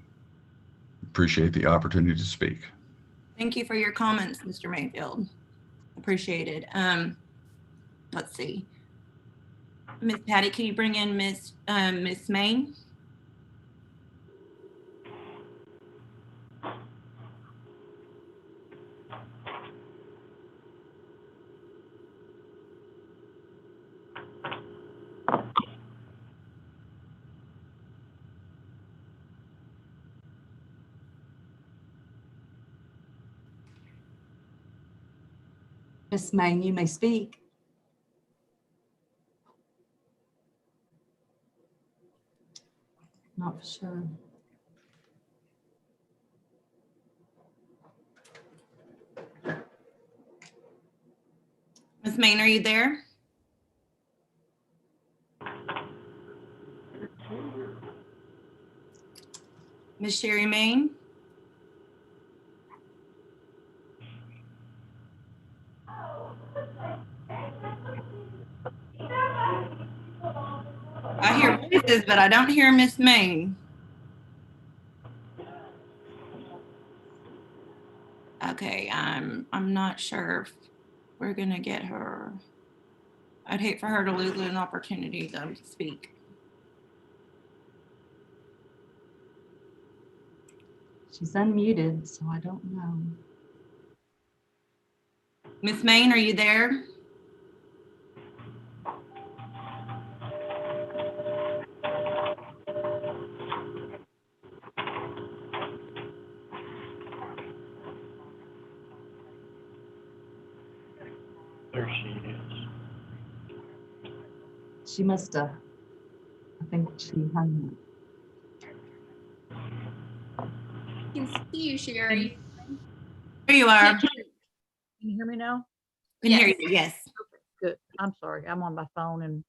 appreciate the opportunity to speak. Thank you for your comments, Mr. Mayfield. Appreciated. Let's see. Ms. Patty, can you bring in Ms. Main? Ms. Main, you may speak. Not for sure. Ms. Main, are you there? Ms. Sherry Main? I hear voices, but I don't hear Miss Main. Okay, I'm not sure if we're gonna get her. I'd hate for her to lose an opportunity though to speak. She's unmuted, so I don't know. Miss Main, are you there? There she is. She must have. I think she hung I can see you, Sherry. Here you are. Can you hear me now? Can hear you, yes. Good. I'm sorry. I'm on my phone and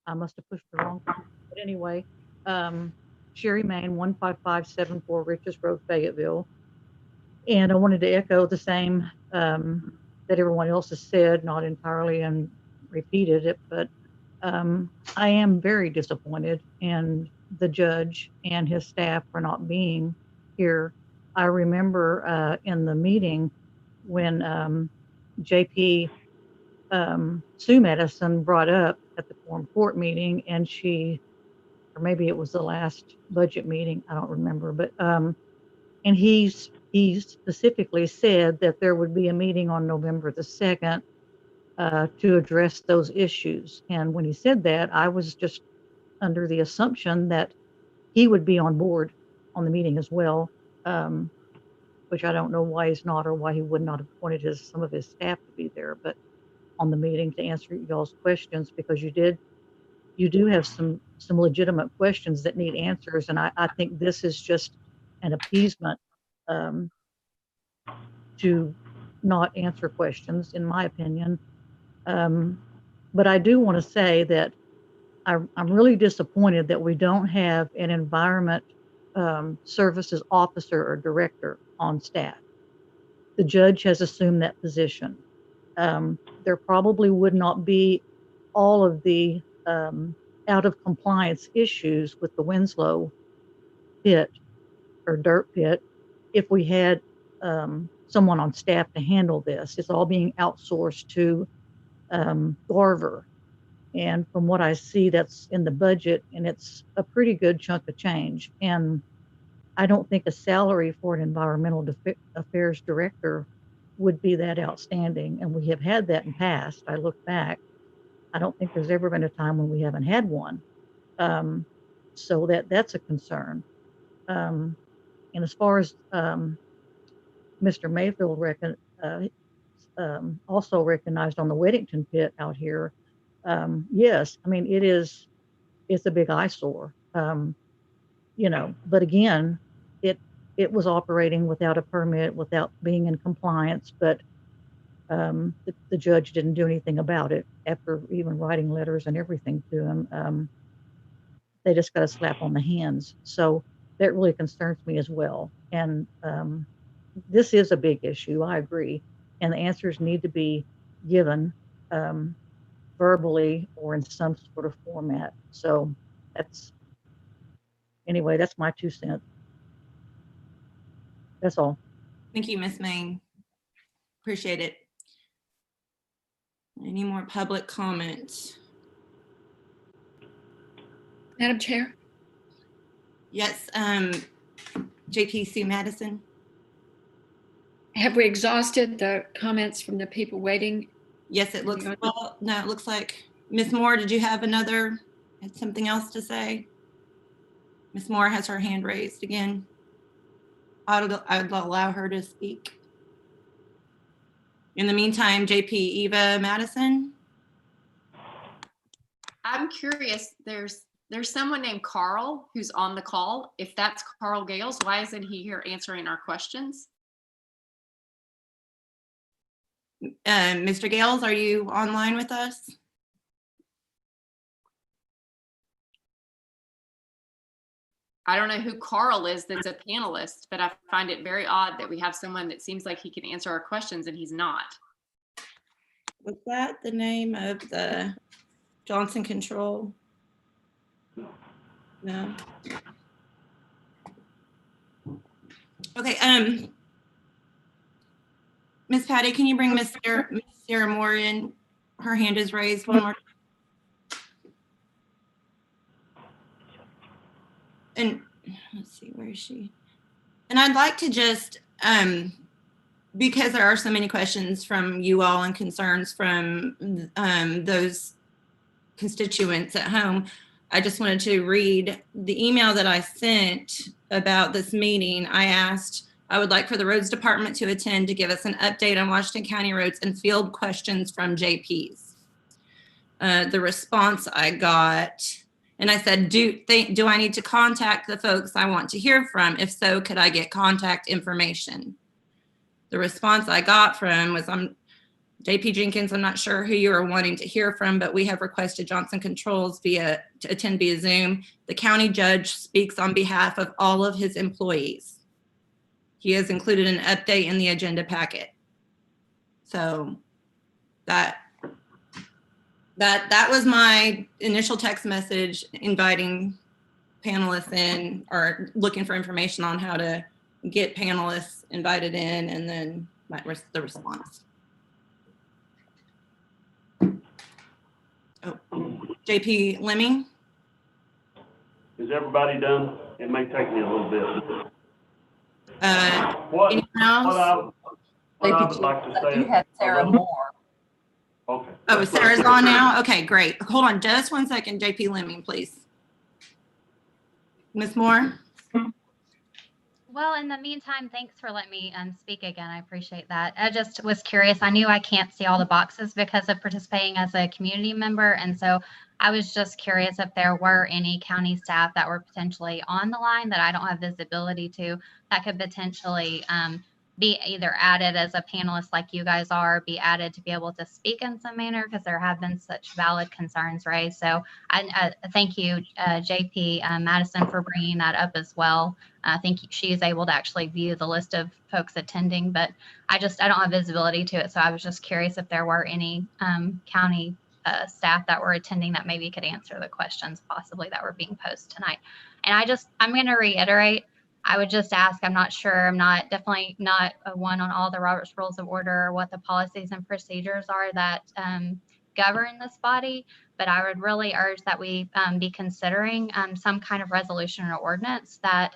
I must have pushed the wrong button. But anyway, Sherry Main, 15574 Riches Road, Fayetteville. And I wanted to echo the same that everyone else has said, not entirely and repeated it, but I am very disappointed in the judge and his staff for not being here. I remember in the meeting when JP Sue Madison brought up at the Quorum Court meeting, and she, or maybe it was the last budget meeting, I don't remember, but and he specifically said that there would be a meeting on November the 2nd to address those issues. And when he said that, I was just under the assumption that he would be on board on the meeting as well, which I don't know why he's not, or why he would not have appointed some of his staff to be there, but on the meeting to answer y'all's questions, because you do have some legitimate questions that need answers. And I think this is just an appeasement to not answer questions, in my opinion. But I do want to say that I'm really disappointed that we don't have an environment services officer or director on staff. The judge has assumed that position. There probably would not be all of the out of compliance issues with the Winslow pit or dirt pit if we had someone on staff to handle this. It's all being outsourced to Garver. And from what I see, that's in the budget, and it's a pretty good chunk of change. And I don't think a salary for an environmental affairs director would be that outstanding. And we have had that in past. I look back, I don't think there's ever been a time when we haven't had one. So that's a concern. And as far as Mr. Mayfield also recognized on the Weddington pit out here, yes, I mean, it's a big eyesore, you know, but again, it was operating without a permit, without being in compliance, but the judge didn't do anything about it after even writing letters and everything to him. They just got a slap on the hands. So that really concerns me as well. And this is a big issue, I agree. And the answers need to be given verbally or in some sort of format. So that's my 2 cents. That's all. Thank you, Ms. Main. Appreciate it. Any more public comments? Madam Chair? Yes, JP Sue Madison. Have we exhausted the comments from the people waiting? Yes, it looks, well, no, it looks like, Ms. Moore, did you have had something else to say? Ms. Moore has her hand raised again. I'd allow her to speak. In the meantime, JP Eva Madison. I'm curious, there's someone named Carl who's on the call. If that's Carl Gales, why isn't he here answering our questions? Mr. Gales, are you online with us? I don't know who Carl is that's a panelist, but I find it very odd that we have someone that seems like he can answer our questions and he's not. Was that the name of the Johnson Control? No. Okay, Miss Patty, can you bring Miss Sarah Moore in? Her hand is raised one more. And let's see, where is she? And I'd like to just, because there are so many questions from you all and concerns from those constituents at home, I just wanted to read the email that I sent about this meeting. I asked, I would like for the roads department to attend to give us an update on Washington County roads and field questions from JPs. The response I got, and I said, do I need to contact the folks I want to hear from? If so, could I get contact information? The response I got from was, JP Jenkins, I'm not sure who you are wanting to hear from, but we have requested Johnson Controls to attend via Zoom. The county judge speaks on behalf of all of his employees. He has included an update in the agenda packet. So that That was my initial text message inviting panelists in, or looking for information on how to get panelists invited in, and then the response. Oh, JP Lemming? Is everybody done? It may take me a little bit. Anyone else? What I would like to say. You have Sarah Moore. Okay. Oh, Sarah's on now? Okay, great. Hold on just one second, JP Lemming, please. Ms. Moore? Well, in the meantime, thanks for letting me speak again. I appreciate that. I just was curious. I knew I can't see all the boxes because of participating as a community member. And so I was just curious if there were any county staff that were potentially on the line that I don't have visibility to that could potentially be either added as a panelist like you guys are, be added to be able to speak in some manner, because there have been such valid concerns raised. So I thank you, JP Madison, for bringing that up as well. I think she is able to actually view the list of folks attending, but I don't have visibility to it. So I was just curious if there were any county staff that were attending that maybe could answer the questions possibly that were being posed tonight. And I'm going to reiterate, I would just ask, I'm not sure, I'm definitely not a one on all the Robert's Rules of Order or what the policies and procedures are that govern this body, but I would really urge that we be considering some kind of resolution or ordinance that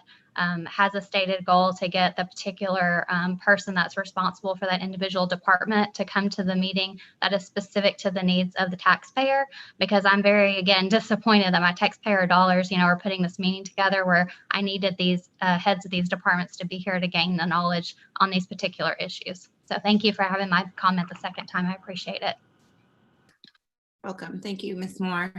has a stated goal to get the particular person that's responsible for that individual department to come to the meeting that is specific to the needs of the taxpayer, because I'm very, again, disappointed that my taxpayer dollars, are putting this meeting together where I needed these heads of these departments to be here to gain the knowledge on these particular issues. So thank you for having my comment the second time. I appreciate it. Welcome. Thank you, Ms. Moore.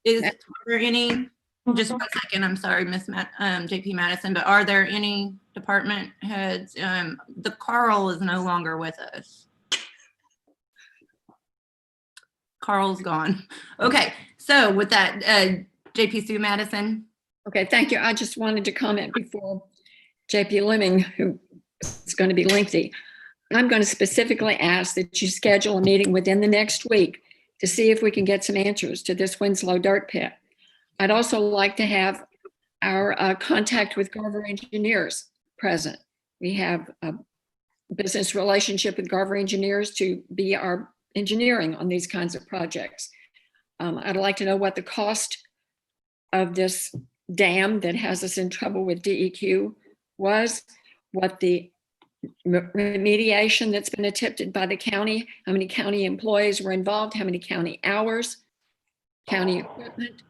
Is there any, just 1 second, I'm sorry, JP Madison, but are there any department heads? The Carl is no longer with us. Carl's gone. Okay, so with that, JP Sue Madison. Okay, thank you. I just wanted to comment before JP Lemming, who is going to be lengthy. I'm going to specifically ask that you schedule a meeting within the next week to see if we can get some answers to this Winslow dirt pit. I'd also like to have our contact with Garver Engineers present. We have a business relationship with Garver Engineers to be our engineering on these kinds of projects. I'd like to know what the cost of this dam that has us in trouble with DEQ was, what the remediation that's been attempted by the county, how many county employees were involved, how many county hours, county equipment.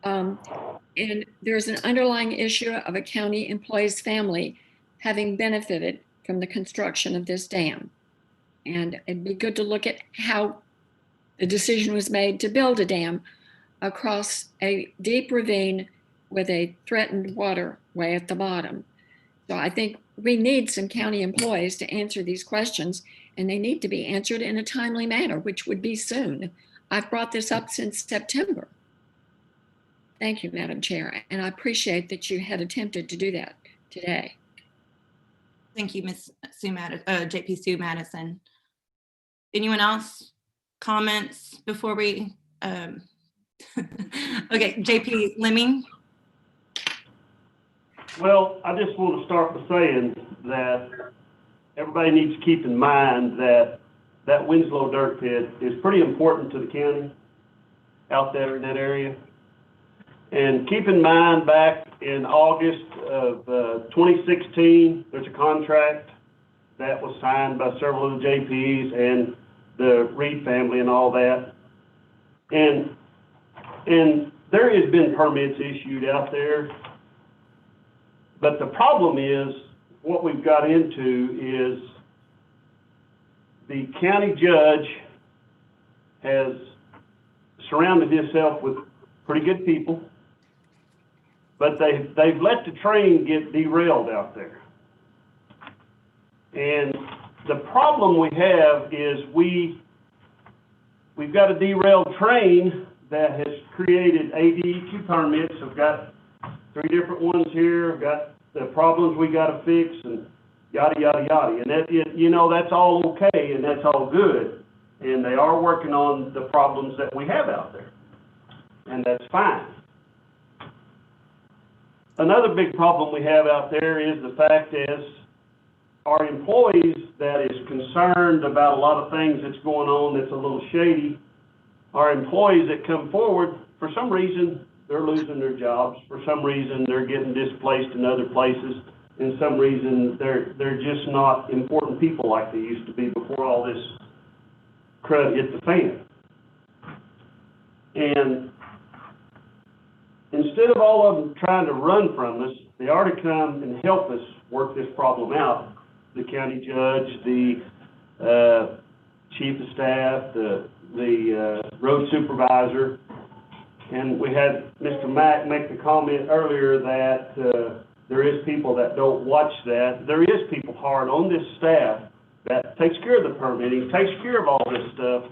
And there's an underlying issue of a county employee's family having benefited from the construction of this dam. And it'd be good to look at how the decision was made to build a dam across a deep ravine with a threatened waterway at the bottom. So I think we need some county employees to answer these questions, and they need to be answered in a timely manner, which would be soon. I've brought this up since September. Thank you, Madam Chair, and I appreciate that you had attempted to do that today. Thank you, Ms. JP Sue Madison. Anyone else? Comments before we? Okay, JP Lemming. Well, I just want to start by saying that everybody needs to keep in mind that that Winslow dirt pit is pretty important to the county out there in that area. And keep in mind, back in August of 2016, there's a contract that was signed by several of the JPs and the Reed family and all that. And there has been permits issued out there. But the problem is, what we've got into is the county judge has surrounded himself with pretty good people, but they've let the train get derailed out there. And the problem we have is we've got a derailed train that has created ADEQ permits. I've got 3 different ones here. I've got the problems we got to fix and yada, yada, yada. And that, that's all okay and that's all good. and they are working on the problems that we have out there, and that's fine. Another big problem we have out there is the fact is our employees that is concerned about a lot of things that's going on that's a little shady, our employees that come forward, for some reason, they're losing their jobs. For some reason, they're getting displaced in other places. In some reason, they're just not important people like they used to be before all this crud hit the fan. And instead of all of them trying to run from us, they ought to come and help us work this problem out. The county judge, the chief of staff, the road supervisor. And we had Mr. Mack make the comment earlier that there is people that don't watch that. There is people hard on this staff that takes care of the permitting, takes care of all this stuff.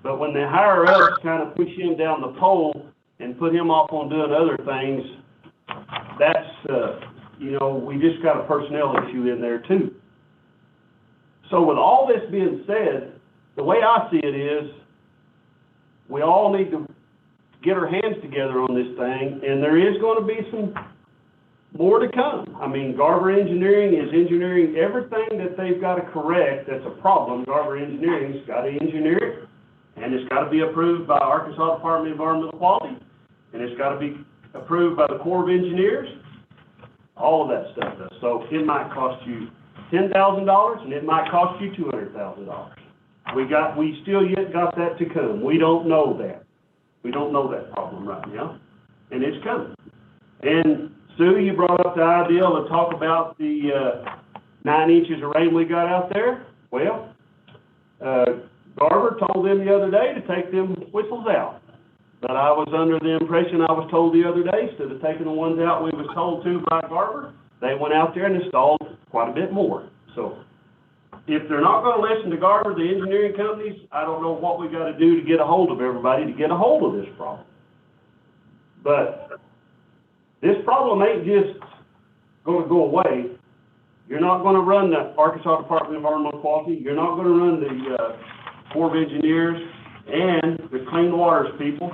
But when the higher ups kind of push him down the pole and put him off on doing other things, that's, we just got a personnel issue in there too. So with all this being said, the way I see it is we all need to get our hands together on this thing, and there is going to be some more to come. I mean, Garver Engineering is engineering everything that they've got to correct that's a problem. Garver Engineering's got to engineer it, and it's got to be approved by Arkansas Department of Environmental Quality, and it's got to be approved by the Corps of Engineers. All of that stuff does. So it might cost you $10,000, and it might cost you $200,000. We still yet got that to come. We don't know that. We don't know that problem right now, and it's coming. And Sue, you brought up the idea to talk about the 9 inches of rain we got out there. Well, Garver told them the other day to take them whistles out. But I was under the impression I was told the other day, instead of taking the ones out we was told to by Garver, they went out there and installed quite a bit more. So if they're not going to listen to Garver, the engineering companies, I don't know what we got to do to get a hold of everybody to get a hold of this problem. But this problem ain't just going to go away. You're not going to run the Arkansas Department of Environmental Quality. You're not going to run the Corps of Engineers and the Clean Waters people.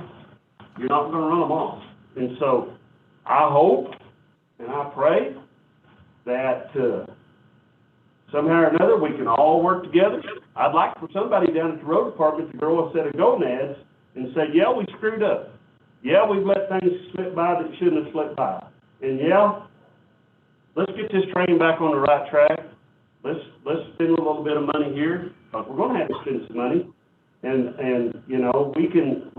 You're not going to run them all. And so I hope and I pray that somehow or another we can all work together. I'd like for somebody down at the road department to grow a set of gonads and say, yeah, we screwed up. Yeah, we've let things slip by that shouldn't have slipped by. And yeah, let's get this train back on the right track. Let's spend a little bit of money here, because we're going to have to spend some money. And we can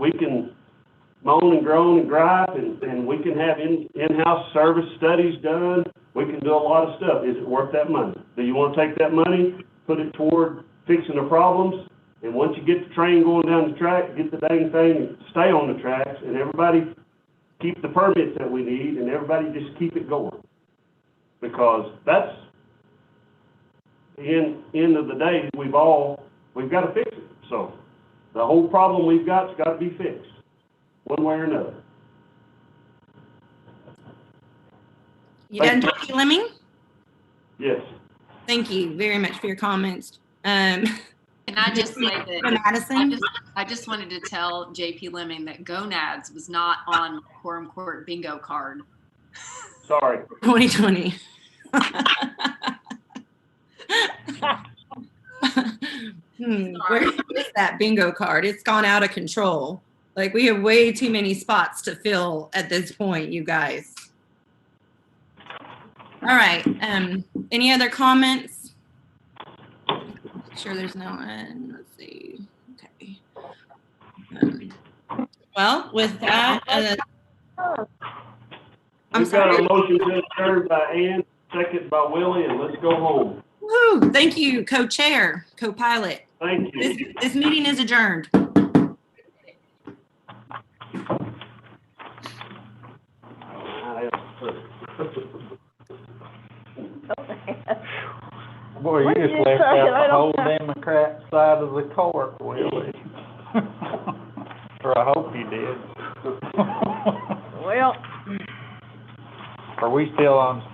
moan and groan and gripe, and we can have in-house service studies done. We can do a lot of stuff. Is it worth that money? Do you want to take that money, put it toward fixing the problems, and once you get the train going down the track, get the dang thing, stay on the tracks, and everybody keep the permits that we need, and everybody just keep it going? Because that's the end of the day, we've got to fix it. So the whole problem we've got's got to be fixed, one way or another. You done, J.P. Lemming? Yes. Thank you very much for your comments. Can I just say that Madison? I just wanted to tell JP Lemming that gonads was not on Quorum Court bingo card. Sorry. 2020. Where is that bingo card? It's gone out of control. Like, we have way too many spots to fill at this point, you guys. All right. Any other comments? Sure, there's no one. Let's see. Okay. Well, with that, We've got a motion to adjourn by Ann, second by Willie, and let's go home. woo, thank you, co-chair, co-pilot. Thank you. This meeting is adjourned. Boy, you just left out the whole Democrat side of the court, Willie. Or I hope you did. Well. Are we still on